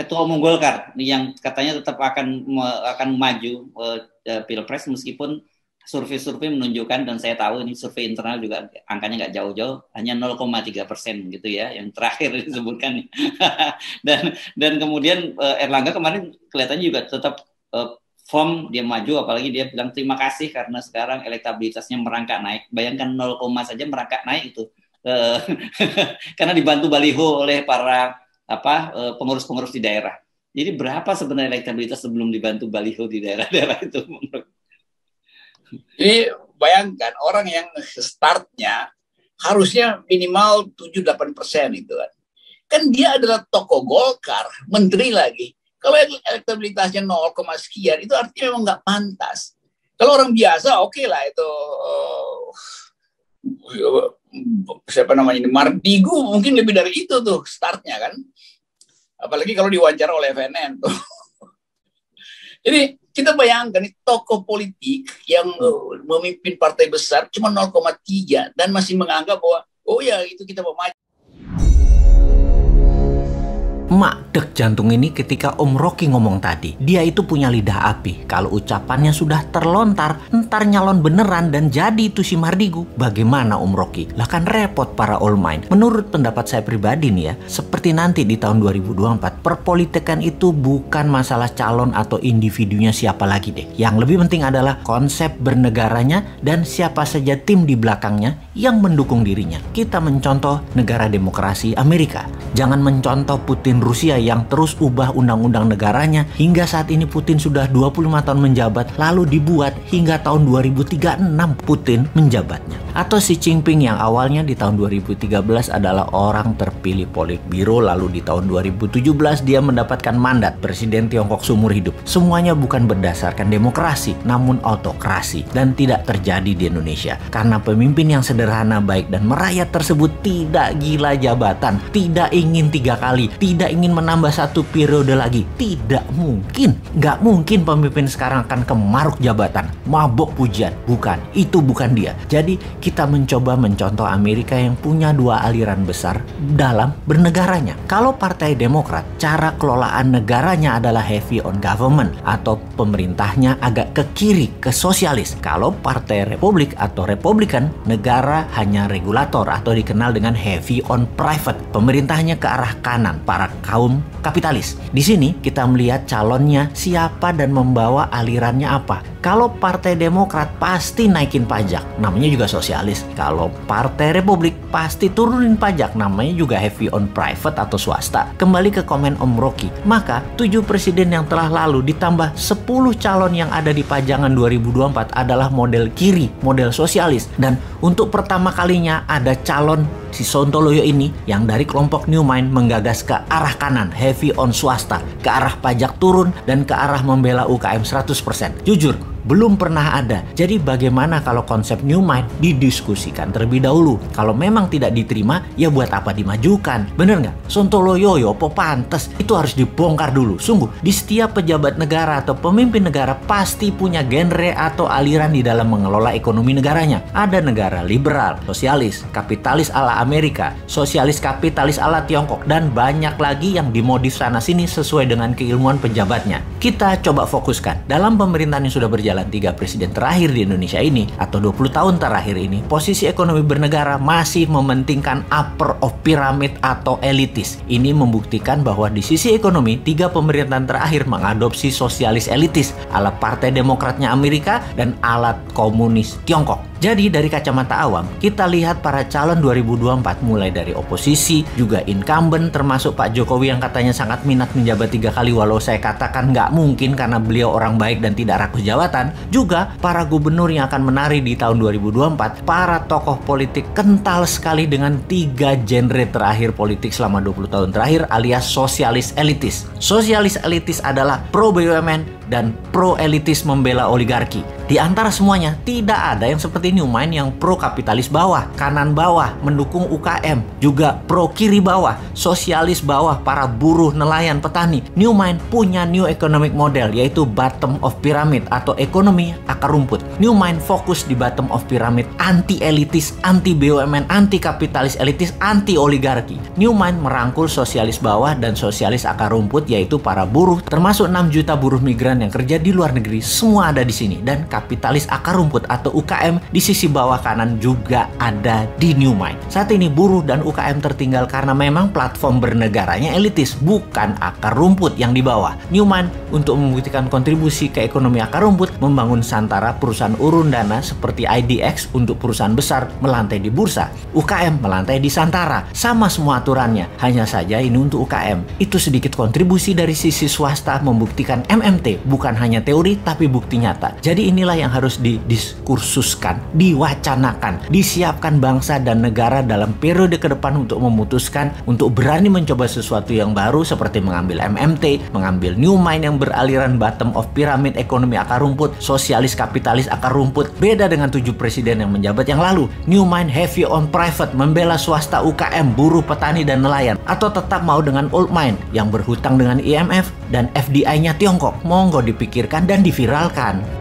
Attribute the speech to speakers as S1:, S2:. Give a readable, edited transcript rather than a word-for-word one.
S1: Ketua Umum Golkar yang katanya tetap akan maju Pilpres meskipun survei-survei menunjukkan, dan saya tahu ini survei internal juga angkanya nggak jauh-jauh, hanya 0,3% gitu ya yang terakhir disebutkan. dan kemudian Erlangga kemarin kelihatannya juga tetap firm dia maju, apalagi dia bilang terima kasih karena sekarang elektabilitasnya merangkak naik. Bayangkan 0, saja merangkak naik itu karena dibantu baliho oleh para pengurus-pengurus di daerah. Jadi berapa sebenarnya elektabilitas sebelum dibantu baliho di daerah-daerah itu?
S2: Jadi bayangkan orang yang startnya harusnya minimal 7-8% itu kan. Kan dia adalah tokoh Golkar, menteri lagi. Kalau elektabilitasnya 0, sekian itu artinya memang nggak pantas. Kalau orang biasa oke lah itu siapa namanya ini Mardigu mungkin lebih dari itu tuh startnya kan. Apalagi kalau diwawancara oleh FNN tuh. Jadi kita bayangkan nih, tokoh politik yang memimpin partai besar cuma 0,3 dan masih menganggap bahwa oh ya itu kita mau maju.
S3: Mak dek jantung ini ketika Om Rocky ngomong tadi. Dia itu punya lidah api. Kalau ucapannya sudah terlontar, ntar nyalon beneran dan jadi itu si Mardigu. Bagaimana Om Rocky? Lah kan repot para all mind. Menurut pendapat saya pribadi nih ya, seperti nanti di tahun 2024, perpolitikan itu bukan masalah calon atau individunya siapa lagi deh. Yang lebih penting adalah konsep bernegaranya dan siapa saja tim di belakangnya yang mendukung dirinya. Kita mencontoh negara demokrasi Amerika. Jangan mencontoh Putin Rusia yang terus ubah undang-undang negaranya hingga saat ini Putin sudah 25 tahun menjabat, lalu dibuat hingga tahun 2036 Putin menjabatnya. Atau Xi Jinping yang awalnya di tahun 2013 adalah orang terpilih Politbiro, lalu di tahun 2017 dia mendapatkan mandat presiden Tiongkok seumur hidup. Semuanya bukan berdasarkan demokrasi, namun autokrasi, dan tidak terjadi di Indonesia karena pemimpin yang sederhana, baik dan merayat tersebut tidak gila jabatan, tidak ingin 3 kali, tidak ingin menambah 1 periode lagi. Tidak mungkin. Nggak mungkin pemimpin sekarang akan kemaruk jabatan, mabok pujian. Bukan, itu bukan dia. Jadi kita mencoba mencontoh Amerika yang punya 2 aliran besar dalam bernegaranya. Kalau Partai Demokrat, cara kelolaan negaranya adalah heavy on government atau pemerintahnya agak ke kiri, ke sosialis. Kalau Partai Republik atau Republikan, negara hanya regulator atau dikenal dengan heavy on private. Pemerintahnya ke arah kanan, para kaum kapitalis. Di sini kita melihat calonnya siapa dan membawa alirannya apa. Kalau Partai Demokrat pasti naikin pajak, namanya juga sosialis. Kalau Partai Republik pasti turunin pajak, namanya juga heavy on private atau swasta. Kembali ke komen Om Rocky, maka 7 presiden yang telah lalu ditambah 10 calon yang ada di pajangan 2024 adalah model kiri, model sosialis. Dan untuk pertama kalinya ada calon si Sontoloyo ini yang dari kelompok New Mind menggagas ke arah kanan, heavy on swasta, ke arah pajak turun dan ke arah membela UKM 100%. Jujur, belum pernah ada. Jadi bagaimana kalau konsep New Mind didiskusikan terlebih dahulu? Kalau memang tidak diterima, ya buat apa dimajukan? Bener nggak? Sontoloyo apa pantes? Itu harus dibongkar dulu. Sungguh, di setiap pejabat negara atau pemimpin negara pasti punya genre atau aliran di dalam mengelola ekonomi negaranya. Ada negara liberal, sosialis, kapitalis ala Amerika, sosialis kapitalis ala Tiongkok, dan banyak lagi yang dimodif sana-sini sesuai dengan keilmuan pejabatnya. Kita coba fokuskan. Dalam pemerintahan yang sudah berjalan 3 presiden terakhir di Indonesia ini atau 20 tahun terakhir ini, posisi ekonomi bernegara masih mementingkan upper of pyramid atau elitis. Ini membuktikan bahwa di sisi ekonomi 3 pemerintahan terakhir mengadopsi sosialis elitis ala Partai Demokratnya Amerika dan ala komunis Tiongkok. Jadi dari kacamata awam, kita lihat para calon 2024 mulai dari oposisi, juga incumbent termasuk Pak Jokowi yang katanya sangat minat menjabat 3 kali walau saya katakan nggak mungkin karena beliau orang baik dan tidak rakus jabatan. Juga para gubernur yang akan menari di tahun 2024, para tokoh politik kental sekali dengan 3 genre terakhir politik selama 20 tahun terakhir alias sosialis elitis. Sosialis elitis adalah pro BUMN, dan pro-elitis membela oligarki. Di antara semuanya, tidak ada yang seperti Newmind yang pro-kapitalis bawah, kanan bawah, mendukung UKM, juga pro-kiri bawah, sosialis bawah, para buruh, nelayan, petani. Newmind punya new economic model, yaitu bottom of pyramid atau ekonomi akar rumput. Newmind fokus di bottom of pyramid, anti-elitis, anti-BUMN, anti-kapitalis elitis, anti-oligarki. Newmind merangkul sosialis bawah dan sosialis akar rumput, yaitu para buruh, termasuk 6 juta buruh migran yang kerja di luar negeri, semua ada di sini. Dan kapitalis akar rumput atau UKM di sisi bawah kanan juga ada di Newmind. Saat ini buruh dan UKM tertinggal karena memang platform bernegaranya elitis, bukan akar rumput yang di bawah. Newmind untuk membuktikan kontribusi ke ekonomi akar rumput membangun Santara, perusahaan urun dana seperti IDX untuk perusahaan besar melantai di bursa. UKM melantai di Santara. Sama semua aturannya, hanya saja ini untuk UKM. Itu sedikit kontribusi dari sisi swasta membuktikan MMT bukan hanya teori tapi bukti nyata. Jadi inilah yang harus didiskursuskan, diwacanakan, disiapkan bangsa dan negara dalam periode ke depan untuk memutuskan, untuk berani mencoba sesuatu yang baru seperti mengambil MMT, mengambil Newmind yang beraliran bottom of pyramid, ekonomi akar rumput, sosialis kapitalis akar rumput. Beda dengan 7 presiden yang menjabat yang lalu. Newmind heavy on private, membela swasta, UKM, buruh, petani, dan nelayan. Atau tetap mau dengan old mind yang berhutang dengan IMF dan FDI-nya Tiongkok. Monggo dipikirkan dan diviralkan.